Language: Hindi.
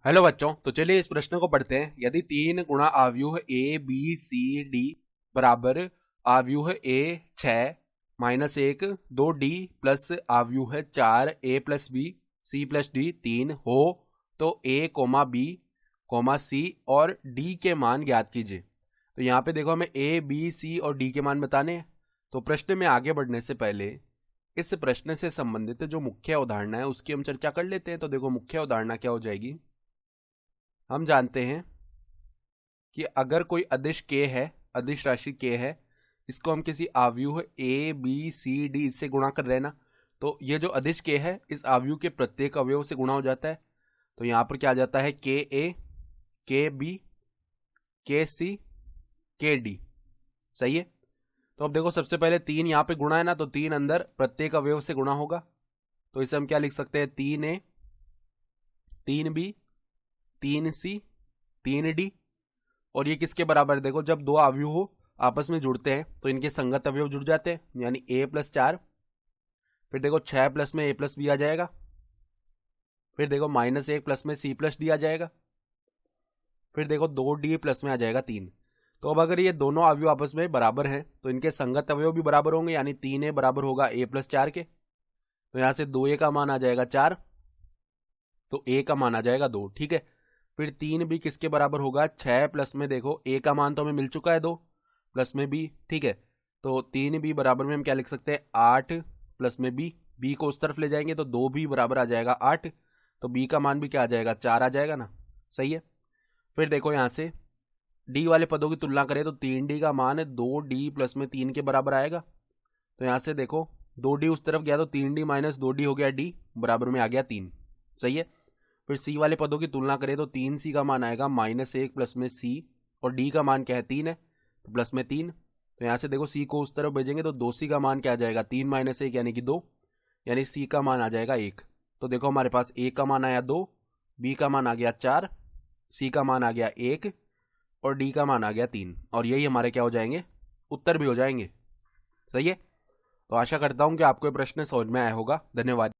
हेलो बच्चों, तो चलिए इस प्रश्न को पढ़ते हैं। यदि तीन गुणा आव्यूह ए बी सी डी बराबर आव्यूह ए 6 माइनस 1 2D प्लस आव्यूह 4 a plus b c plus d 3 हो तो a comma b comma c और डी के मान ज्ञात कीजिए। तो यहाँ पे देखो हमें ए बी सी और डी के मान बताने हैं। तो प्रश्न में आगे बढ़ने से पहले इस प्रश्न से संबंधित जो मुख्य अवधारणा है उसकी हम चर्चा कर लेते हैं। तो देखो मुख्य अवधारणा क्या हो जाएगी। हम जानते हैं कि अगर कोई अदिश k है, अदिश राशि k है, इसको हम किसी आव्यूह a b c d इससे गुणा कर रहे हैं ना, तो ये जो अदिश k है इस आव्यूह के प्रत्येक अवयव से गुणा हो जाता है। तो यहाँ पर क्या आ जाता है k a k b k c k d। सही है। तो अब देखो सबसे पहले तीन यहाँ पे गुणा है ना, तो तीन अंदर प्रत्येक अवयव से गुणा होगा। तो इसे हम क्या लिख सकते हैं, 3a 3b 3c 3d। और ये किसके बराबर है, देखो जब दो अवयव आपस में जुड़ते हैं तो इनके संगत अवयव जुड़ जाते हैं, यानी a प्लस 4। फिर देखो 6 प्लस में a प्लस बी आ जाएगा। फिर देखो माइनस 1 प्लस में c प्लस डी आ जाएगा। फिर देखो 2d प्लस में आ जाएगा 3। तो अब अगर ये दोनों अवयव आपस में बराबर हैं तो इनके संगत अवयव भी बराबर होंगे, यानी 3a बराबर होगा a प्लस 4 के। तो यहां से 2a का मान आ जाएगा 4, तो a का मान आ जाएगा 2। ठीक है। फिर 3b किसके बराबर होगा, 6 प्लस में देखो a का मान तो हमें मिल चुका है 2 प्लस में b। ठीक है। तो 3b बराबर में हम क्या लिख सकते हैं, 8 प्लस में b को उस तरफ ले जाएंगे तो 2b बराबर आ जाएगा 8। तो b का मान भी क्या आ जाएगा, 4 आ जाएगा ना। सही है। फिर देखो यहाँ से d वाले पदों की तुलना करें तो 3d का मान 2d प्लस में 3 के बराबर आएगा। तो यहाँ से देखो 2d उस तरफ गया तो 3d माइनस 2d हो गया, d बराबर में आ गया 3। सही है। फिर c वाले पदों की तुलना करें तो 3c का मान आएगा -1 प्लस में c, और d का मान क्या है 3 है, तो प्लस में 3। तो यहाँ से देखो c को उस तरफ भेजेंगे तो 2c का मान क्या आ जाएगा, 3 माइनस 1 यानी कि 2, यानी c का मान आ जाएगा 1। तो देखो हमारे पास a का मान आया 2, b का मान आ गया 4, c का मान आ गया 1 और d का मान आ गया 3। और यही हमारे क्या हो जाएंगे, उत्तर भी हो जाएंगे। सही है। तो आशा करता हूँ कि आपको ये प्रश्न समझ में आया होगा। धन्यवाद।